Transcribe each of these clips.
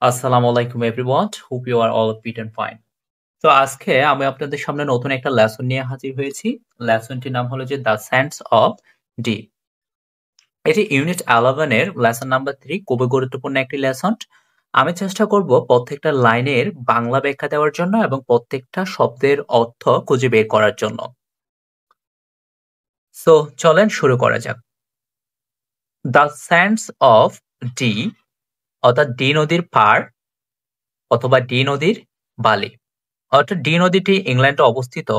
আসসালামু আলাইকুম everyone, hope you are all fit and fine. তো আজকে আমি আপনাদের সামনে নতুন একটা লেসন নিয়ে হাজির হয়েছি। লেসনটির নাম হলো যে দ্য সেন্স অফ ডি। এটি ইউনিট 11 এর লেসন নাম্বার 3, খুবই গুরুত্বপূর্ণ একটি লেসন। আমি চেষ্টা করব প্রত্যেকটা লাইনের বাংলা ব্যাখ্যা দেওয়ার জন্য এবং প্রত্যেকটা শব্দের অর্থ খুঁজে বের করার জন্য। সো চলেন শুরু করা যাক। দ্য সেন্স অফ ডি অর্থাৎ ডি নদীর পাড় অথবা ডি নদীর বালি। অর্থাৎ ডি নদীটি ইংল্যান্ডে অবস্থিত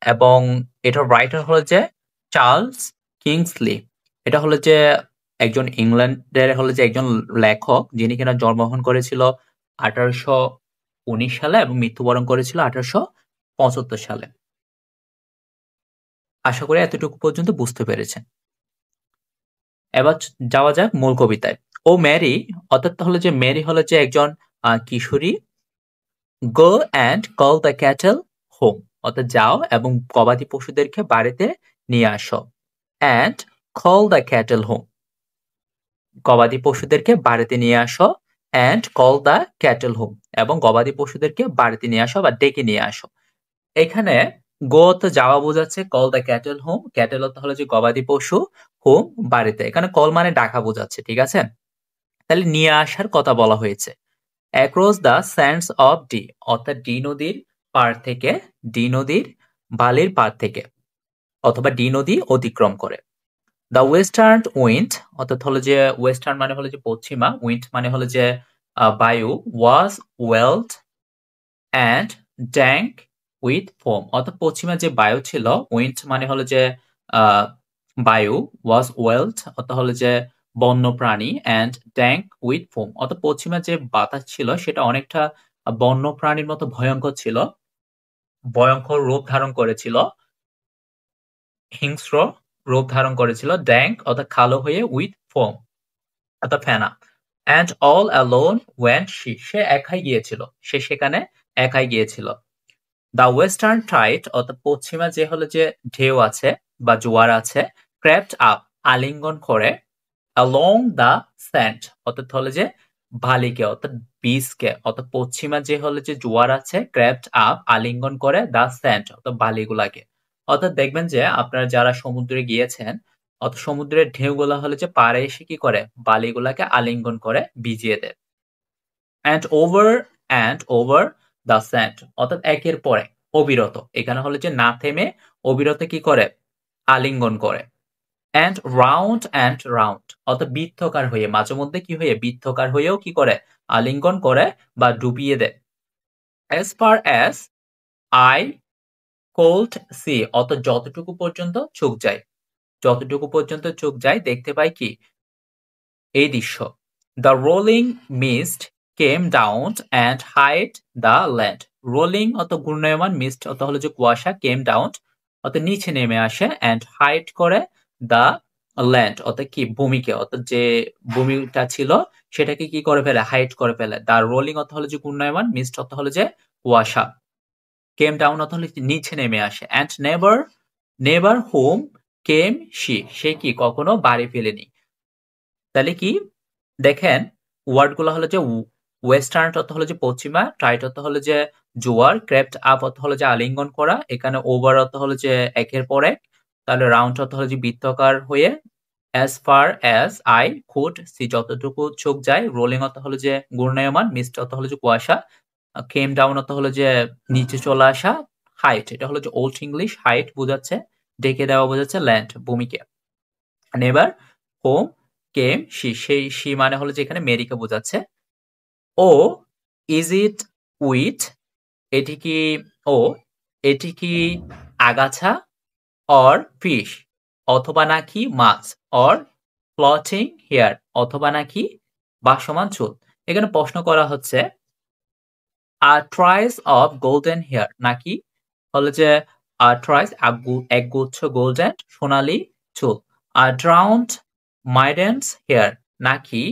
এবং এটার রাইটার হলো যে চার্লস কিংসলি। এটা হলো যে একজন ইংল্যান্ডের হলো যে একজন লেখক, যিনি কিনা জন্মগ্রহণ করেছিল 1819 সালে এবং মৃত্যুবরণ করেছিল 1875 সালে। আশা করি এতটুকু পর্যন্ত বুঝতে পেরেছেন। এবার যাওয়া যাক মূল কবিতায়। ও ম্যারি অর্থাৎ হলো যে মেরি হলো যে একজন কিশোরী। Go and call the cattle home অর্থাৎ যাও এবং গবাদি পশুদেরকে বাড়িতে নিয়ে আসো। And call the cattle home, গবাদি পশুদেরকে বাড়িতে নিয়ে আসো। And call the cattle home, এবং গবাদি পশুদেরকে বাড়িতে নিয়ে আসো বা ডেকে নিয়ে আসো। এখানে গো তো যাওয়া বোঝাচ্ছে, call the cattle home, cattle অর্থ হলো যে গবাদি পশু, হোম বাড়িতে। এখানে কল মানে ডাকা বোঝাচ্ছে, ঠিক আছে? তাহলে নিয়ে আসার কথা বলা হয়েছে। Across the sands of D অর্থাৎ ডি নদীর পার থেকে, ডি নদীর বালির পার থেকে, অথবা ডি নদী অতিক্রম করে। দ্য ওয়েস্টার্ন উইন্ড অর্থাৎ হলো যে ওয়েস্টার্ন মানে হলো যে পশ্চিমা, উইন্ড মানে হলো যে বায়ু, ওয়াজ ওয়েলড অ্যান্ড ড্যাঙ্ক উইথ ফোম অর্থাৎ পশ্চিমা যে বায়ু ছিল, উইন্ড মানে হলো যে আহ, বায়ু, ওয়াজ ওয়েলড অর্থাৎ হলো যে বন্য প্রাণী, অ্যান্ড ড্যাঙ্ক উইথ ফোম অর্থাৎ পশ্চিমা যে বাতাস ছিল সেটা অনেকটা বন্য প্রাণীর মতো ভয়ঙ্কর ছিল, ভয়ঙ্কর রূপ ধারণ করেছিল, হিংস্র রূপ ধারণ করেছিল। ড্যাঙ্ক অর্থাৎ কালো হয়ে, উইথ ফোম অর্থাৎ ফেনা। And all alone went she, সে একাই গিয়েছিল, সে সেখানে একাই গিয়েছিল। দ্য ওয়েস্টার্ন টাইড অর্থাৎ পশ্চিমা যে হলো যে ঢেউ আছে বা জোয়ার আছে, ক্র্যাপ্ট আপ আলিঙ্গন করে, অ্যালং দ্য স্যান্ড অর্থাৎ হলো যে বালিকে অর্থাৎ বীজকে, অর্থাৎ পশ্চিমা যে হলো যে জোয়ার আছে, ক্র্যাপ্ট আপ আলিঙ্গন করে, দ্য স্যান্ড অর্থাৎ বালিগুলাকে। অর্থাৎ দেখবেন যে আপনারা যারা সমুদ্রে গিয়েছেন, অর্থাৎ সমুদ্রের ঢেউগুলা হলো যে পাড়ে এসে কি করে, বালিগুলাকে আলিঙ্গন করে ভিজিয়ে দেয়। অ্যান্ড ওভার দ্য স্যান্ড অর্থাৎ একের পরে, অবিরত, এখানে হলো যে না থেমে অবিরত কি করে, আলিঙ্গন করে। অ্যান্ড রাউন্ড অর্থাৎ বৃত্তকার হয়ে, মাঝে মধ্যে কি হয়ে, বৃত্তকার হয়েও কি করে, আলিঙ্গন করে বা ডুবিয়ে দেয়। As far as I could see অর্থাৎ যতটুকু পর্যন্ত চোখ যায়, যতটুকু পর্যন্ত চোখ যায় দেখতে পাই কি, এই দৃশ্য। The rolling mist came down and hide the land. Rolling অত ঘূর্ণায়মান, মিস্ট অত হলো যে কুয়াশা, কেম ডাউন অত নিচে নেমে আসে, অ্যান্ড হাইড করে দ্য ল্যান্ড অর্থাৎ কি, ভূমিকে, অর্থাৎ যে ভূমিটা ছিল সেটাকে কি করে ফেলে, হাইড করে ফেলে। দ্য রোলিং অর্থ হলো যে ঘূর্ণায়মান, মিস্ট অর্থ হলো যে কুয়াশা, কেম ডাউন অর্থ হলো নিচে নেমে আসে। And never never home came she, সে কি কখনো বাড়ি ফেলেনি। তাহলে কি দেখেন, ওয়ার্ড গুলো হলো যে ওয়েস্টার্ন অর্থ হলো যে পশ্চিমা, টাইট অর্থ হলো যে জোয়ার, ক্রেপ্ট আপ অর্থ হলো যে আলিঙ্গন করা, এখানে ওভার অর্থ হলো যে একের পর এক, তাহলে রাউন্ড অর্থ হলো যে বৃত্তাকার হয়ে, as far as I could see যতটুকু চোখ যায়, রোলিং অর্থ হলো যে ঘূর্ণায়মান, মিস্ট অর্থ হলো যে কুয়াশা, কেম ডাউন অর্থ হলো যে নিচে চলে আসা, হাইট এটা হলো যে ওল্ড ইংলিশ, হাইট বোঝাচ্ছে ডেকে দেওয়া, বোঝাচ্ছে ল্যান্ড ভূমিকে। নেভার হোম কেম শি, সেই শি মানে হলো যে এখানে মেরিকে বোঝাচ্ছে। ও ইজ ইট উইথ, এটি কি, ও এটি কি আগাছা, অর ফিশ অথবা নাকি মাছ, অর ফ্লোটিং হেয়ার অথবা নাকি ভাসমান চুল। এখানে প্রশ্ন করা হচ্ছে আর ট্রাইস অফ গোল্ডেন হেয়ার নাকি হলো যে আর ট্রাইস একগুচ্ছ গোল্ডেন সোনালী চুল, আর ড্রাউন্ড মাইডেন্স হেয়ার নাকি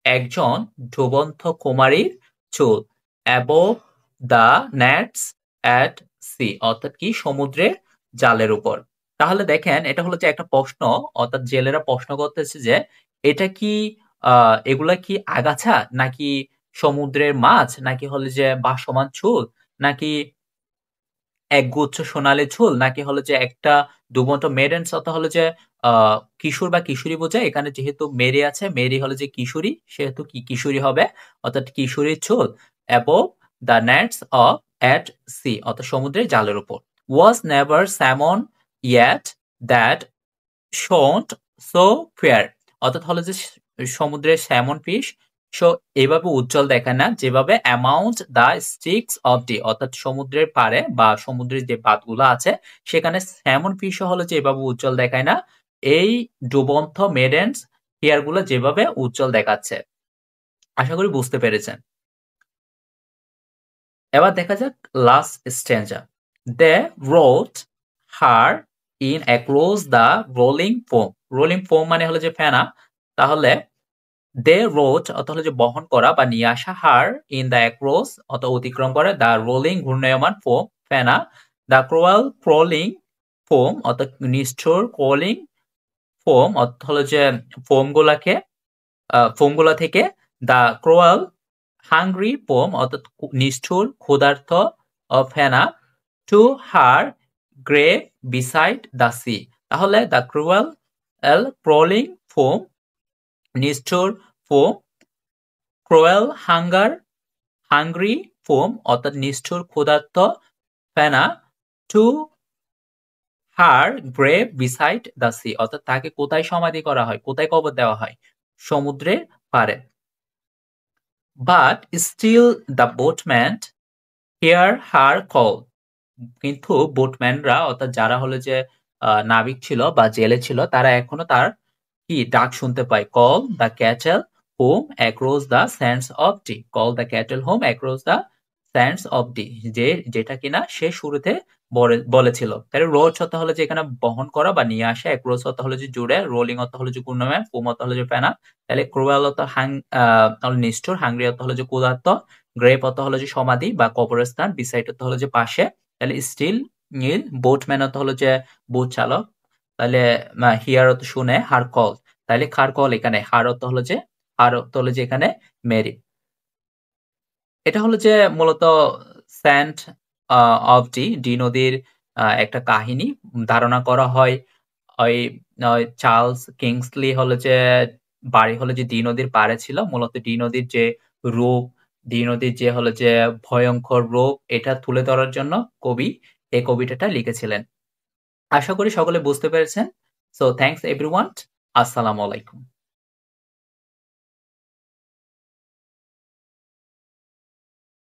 একজন ডুবন্ত কুমারীর চুল, above the nets at sea অর্থাৎ কি সমুদ্রের জালের উপর। তাহলে দেখেন এটা হলো যে একটা প্রশ্ন, অর্থাৎ জেলেরা প্রশ্ন করতেছে যে এটা কি এগুলা কি আগাছা নাকি সমুদ্রের মাছ, নাকি হলো যে ভাসমান চুল, নাকি একগুচ্ছ সোনালী ঝুল, নাকি হলো যে একটা ডুবন্ত মেডেন্স অর্থাৎ হলো যে কিশোর বা কিশোরী বোঝায়। এখানে যেহেতু মেরি আছে, মেরি হলো যে কিশোরী, সেহেতু কিশোরী হবে, অর্থাৎ কিশোরীর চুল above the nets of at sea, অর্থাৎ সমুদ্রের জালের উপর। Was never salmon yet that shone so fair, অর্থাৎ হলো যে সমুদ্রের স্যামন ফিশ সো এভাবে উজ্জ্বল দেখায় না যেভাবে amount the sticks of D, অর্থাৎ সমুদ্রের পাড়ে বা সমুদ্রের যে পাতগুলো আছে সেখানে স্যামন ফিশ হলো যে এভাবে উজ্জ্বল দেখায় না, এই ডুবন্ত মেডেন্স হেয়ার গুলো যেভাবে উজ্জ্বল দেখাচ্ছে। আশা করি বুঝতে পেরেছেন। এবার দেখা যাক last stanza. They rode her in across the rolling foam. Rolling foam মানে হলো যে ফেনা, তাহলে দে রোড অর্থাৎ হলো যে বহন করা বা নিয়ে আসা, হার ইন দ্য অ্যাক্রস অর্থাৎ অতিক্রম করে, দ্য রোলিং ঘূর্ণায়মান ফোম ফেনা, দ্য ক্রোয়াল ক্রলিং ফোম অর্থাৎ নিষ্ঠুর ক্রলিং ফোম অর্থাৎ হলো যে ফোমগুলা থেকে, দ্য ক্রোয়াল হাংরি ফোম অর্থাৎ নিষ্ঠুর ক্ষুধার্ত ফেনা, to her grey beside the sea. তাহলে দ্য ক্রুয়াল ক্রলিং ফোম, নিষ্ঠুর ফোম, ক্রুয়েল হাংরি ফোম অর্থাৎ নিষ্ঠুর ক্ষুধার্ত ফেনা, to her grey beside the sea অর্থাৎ তাকে কোথায় সমাধি করা হয়, কোথায় কবর দেওয়া হয়, সমুদ্রের পাড়ে। But still the boatman hear her call, কিন্তু বোটম্যানরা অর্থাৎ যারা হলো যে নাবিক ছিল বা জেলে ছিল তারা এখনো তার কি ডাক শুনতে পায়। Call the cattle home across the sands of D, call the cattle home across the sands of D, যেটা কিনা সে শুরুতে বলেছিল। তাহলে রোড অর্থ হলো যে এখানে বহন করা বা নিয়ে আসা, অ্যাক্রস অর্থ হলো যে জুড়ে, রোলিং অর্থ হলো যে ঘূর্ণায়মান, ফোম অর্থ হলো যে ফেনা, তাহলে ক্রুয়েল অর্থ নিষ্ঠুর, হাংরি অর্থ হলো যে ক্ষুধার্ত, গ্রেপ অর্থ হলো যে সমাধি বা কবরস্থান, বিসাইড অর্থ হলো যে পাশে, তাহলে স্টিল নীল, বোটম্যান অর্থ হলো যে বোট চালক, তাহলে হিয়ার অর্থ শুনে, হার কল, তাহলে খার কল এখানে হার অর্থ হলো যে, হার অর্থ হলো যে এখানে মেরি। এটা হলো যে মূলত সেন্ট অফ ডি, ডি নদীর একটা কাহিনী। ধারণা করা হয় ওই চার্লস কিংসলি হলো যে বাড়ি হলো যে ডি নদীর পাড়ে ছিল, মূলত ডি নদীর যে রূপ, ডি নদীর যে হলো যে ভয়ঙ্কর রূপ, এটা তুলে ধরার জন্য কবি এই কবিতাটা লিখেছিলেন। আশা করি সকলে বুঝতে পেরেছেন। So thanks everyone. আসসালামু আলাইকুম।